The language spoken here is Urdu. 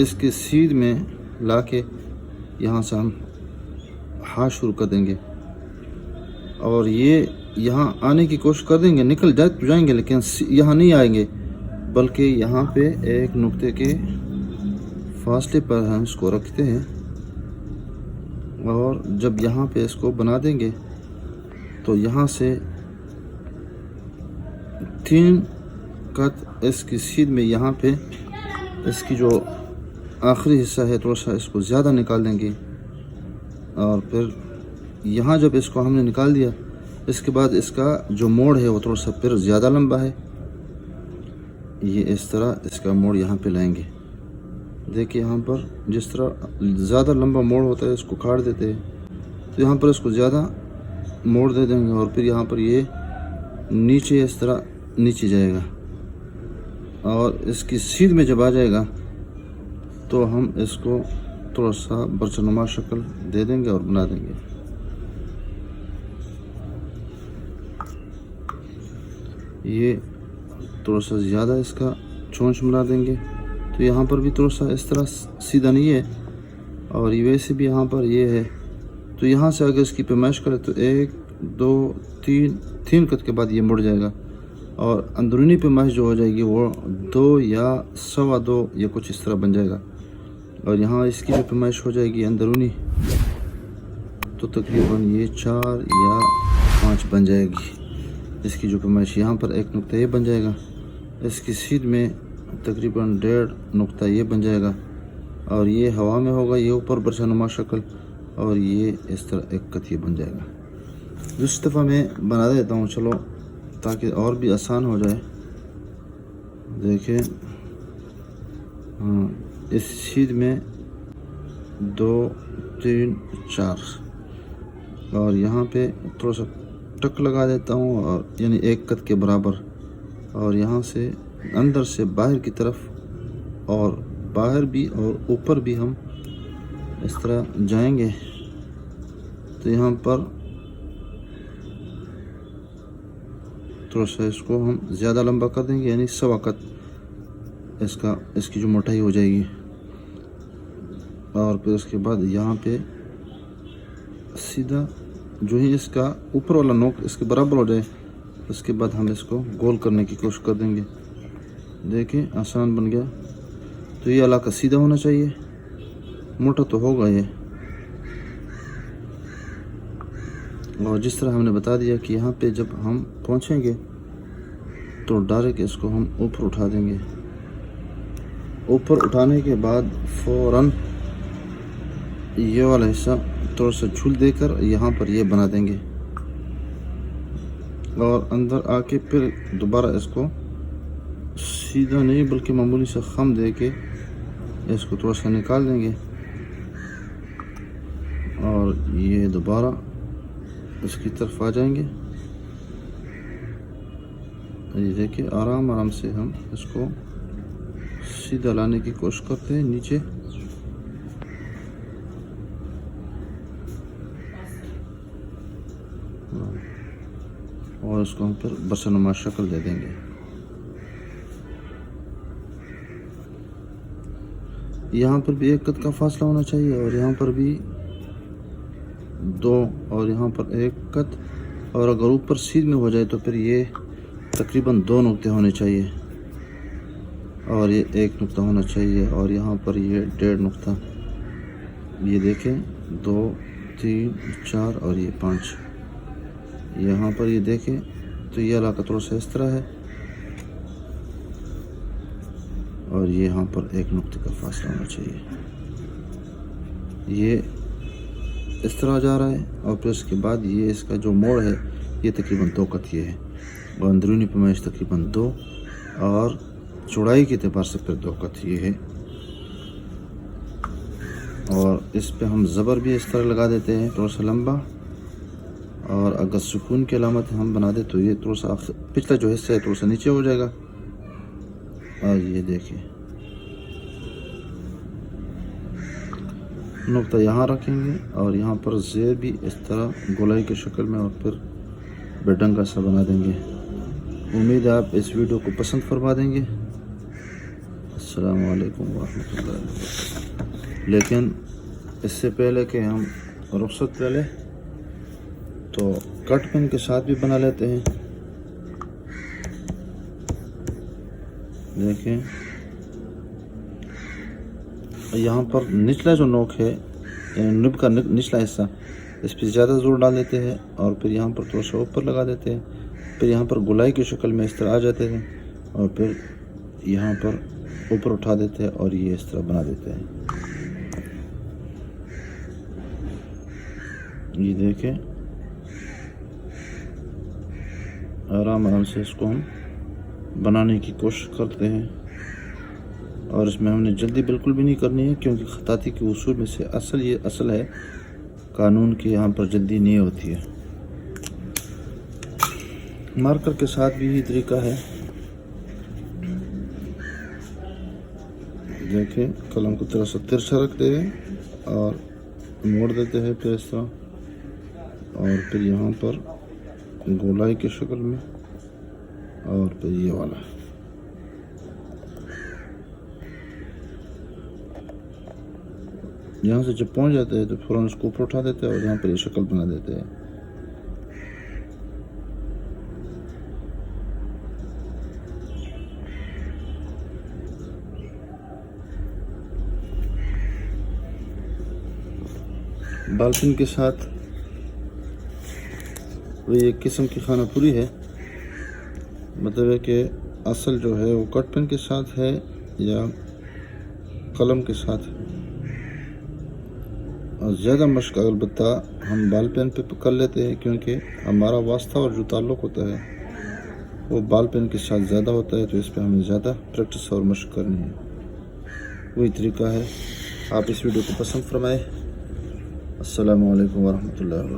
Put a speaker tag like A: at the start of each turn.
A: اس کے سیدھ میں لا کے یہاں سے ہم ہاتھ شروع کر دیں گے، اور یہ یہاں آنے کی کوشش کر دیں گے، نکل جائیں گے لیکن یہاں نہیں آئیں گے، بلکہ یہاں پہ ایک نقطے کے فاصلے پر ہم اس کو رکھتے ہیں، اور جب یہاں پہ اس کو بنا دیں گے تو یہاں سے 3 قط اس کی سیدھ میں یہاں پہ اس کی جو آخری حصہ ہے تھوڑا سا اس کو زیادہ نکال دیں گے، اور پھر یہاں جب اس کو ہم نے نکال دیا، اس کے بعد اس کا جو موڑ ہے وہ تھوڑا سا پھر زیادہ لمبا ہے، یہ اس طرح اس کا موڑ یہاں پہ لائیں گے۔ دیکھیں یہاں پر جس طرح زیادہ لمبا موڑ ہوتا ہے اس کو کاٹ دیتے ہیں، تو یہاں پر اس کو زیادہ موڑ دے دیں گے، اور پھر یہاں پر یہ نیچے اس طرح نیچے جائے گا، اور اس کی سیدھ میں جب آ جائے گا تو ہم اس کو تھوڑا سا برچنما شکل دے دیں گے اور بنا دیں گے۔ یہ تھوڑا سا زیادہ اس کا چونچ بنا دیں گے، تو یہاں پر بھی تھوڑا سا اس طرح سیدھا نہیں ہے، اور یہ ویسے بھی یہاں پر یہ ہے، تو یہاں سے اگر اس کی پیمائش کرے تو 1 2 3 قط کے بعد یہ مڑ جائے گا، اور اندرونی پیمائش جو ہو جائے گی وہ 2 یا 2.25 یا کچھ اس طرح بن جائے گا، اور یہاں اس کی جو پیمائش ہو جائے گی اندرونی تو تقریباً یہ 4 یا 5 بن جائے گی اس کی جو پیمائش۔ یہاں پر ایک نقطہ یہ بن جائے گا، اس کی سیدھ میں تقریباً 1.5 نقطہ یہ بن جائے گا، اور یہ ہوا میں ہوگا، یہ اوپر برچنما شکل، اور یہ اس طرح ایک قط یہ بن جائے گا۔ دوسری دفعہ میں بنا دیتا ہوں چلو تاکہ اور بھی آسان ہو جائے۔ دیکھیں ہاں، اس سیدھ میں 2 3 4، اور یہاں پہ تھوڑا سا ٹک لگا دیتا ہوں، اور یعنی 1 قط کے برابر، اور یہاں سے اندر سے باہر کی طرف، اور باہر بھی اور اوپر بھی ہم اس طرح جائیں گے، تو یہاں پر تھوڑا سا اس کو ہم زیادہ لمبا کر دیں گے، یعنی 1.25 قط اس کی جو موٹائی ہو جائے گی، اور پھر اس کے بعد یہاں پہ سیدھا جو ہی اس کا اوپر والا نوک اس کے برابر ہو جائے، اس کے بعد ہم اس کو گول کرنے کی کوشش کر دیں گے۔ دیکھیں آسان بن گیا، تو یہ علاقہ سیدھا ہونا چاہیے، موٹا تو ہوگا یہ، اور جس طرح ہم نے بتا دیا کہ یہاں پہ جب ہم پہنچیں گے تو ڈائریکٹ اس کو ہم اوپر اٹھا دیں گے، اوپر اٹھانے کے بعد فوراً یہ والا حصہ تھوڑا سا جھول دے کر یہاں پر یہ بنا دیں گے، اور اندر آ کے پھر دوبارہ اس کو سیدھا نہیں بلکہ معمولی سا خم دے کے اس کو تھوڑا سا نکال دیں گے، اور یہ دوبارہ اس کی طرف آ جائیں گے۔ یہ دیکھیں آرام آرام سے ہم اس کو سیدھا لانے کی کوشش کرتے ہیں نیچے، اور اس کو ہم پھر برچنما شکل دے دیں گے۔ یہاں پر بھی 1 قط کا فاصلہ ہونا چاہیے، اور یہاں پر بھی 2، اور یہاں پر 1 قط، اور اگر اوپر سیدھ میں ہو جائے تو پھر یہ تقریباً 2 نقطے ہونے چاہیے، اور یہ 1 نقطہ ہونا چاہیے، اور یہاں پر یہ 1.5 نقطہ، یہ دیکھیں 2 3 4 اور یہ 5، یہاں پر یہ دیکھیں تو یہ علاقہ تھوڑا سا اس طرح ہے، اور یہ یہاں پر 1 نقطے کا فاصلہ ہونا چاہیے، یہ اس طرح جا رہا ہے، اور پھر اس کے بعد یہ اس کا جو موڑ ہے یہ تقریباً 2 قط یہ ہے، اور اندرونی پیمائش تقریباً 2، اور چوڑائی کے اعتبار سے پھر 2 قط یہ ہے، اور اس پہ ہم زبر بھی اس طرح لگا دیتے ہیں تھوڑا سا لمبا، اور اگر سکون کی علامت ہم بنا دیں تو یہ تھوڑا سا پچھلا جو حصہ ہے تھوڑا سا نیچے ہو جائے گا، اور یہ دیکھیں نقطہ یہاں رکھیں گے، اور یہاں پر زیر بھی اس طرح گولائی کی شکل میں، اور پھر بیڈنگا سا بنا دیں گے۔ امید ہے آپ اس ویڈیو کو پسند فرما دیں گے۔ السلام علیکم ورحمۃ اللہ وبرکاتہ۔ لیکن اس سے پہلے کہ ہم رخصت لے لیں تو کٹ پن کے ساتھ بھی بنا لیتے ہیں۔ دیکھیں یہاں پر نچلا جو نوک ہے یعنی نب کا نچلا حصہ، اس پہ زیادہ زور ڈال دیتے ہیں اور پھر یہاں پر تھوڑا سا اوپر لگا دیتے ہیں، پھر یہاں پر گولائی کی شکل میں اس طرح آ جاتے ہیں اور پھر یہاں پر اوپر اٹھا دیتے ہیں اور یہ اس طرح بنا دیتے ہیں۔ یہ دیکھیں آرام آرام سے اس کو ہم بنانے کی کوشش کرتے ہیں، اور اس میں ہم نے جلدی بالکل بھی نہیں کرنی ہے، کیونکہ خطاطی کے اصول میں سے اصل ہے قانون کی، یہاں پر جلدی نہیں ہوتی ہے۔ مارکر کے ساتھ بھی یہی طریقہ ہے۔ دیکھیں قلم کو تھوڑا سا ترچھا رکھتے ہیں اور موڑ دیتے ہیں پھر اس طرح، اور پھر یہاں پر گولائی کی شکل میں، اور پھر یہ والا یہاں سے جب پہنچ جاتے ہیں تو فوراً اس کو اوپر اٹھا دیتے ہیں اور یہاں پر یہ شکل بنا دیتے ہیں۔ بال پن کے ساتھ وہ ایک قسم کی خانہ پوری ہے، مطلب ہے کہ اصل جو ہے وہ کٹ پن کے ساتھ ہے یا قلم کے ساتھ ہے، اور زیادہ مشق البتہ ہم بال پین پہ کر لیتے ہیں، کیونکہ ہمارا واسطہ اور جو تعلق ہوتا ہے وہ بال پین کے ساتھ زیادہ ہوتا ہے، تو اس پہ ہمیں زیادہ پریکٹس اور مشق کرنی ہے۔ وہی طریقہ ہے۔ آپ اس ویڈیو کو پسند فرمائیں۔ السلام علیکم ورحمۃ اللہ وبرکاتہ۔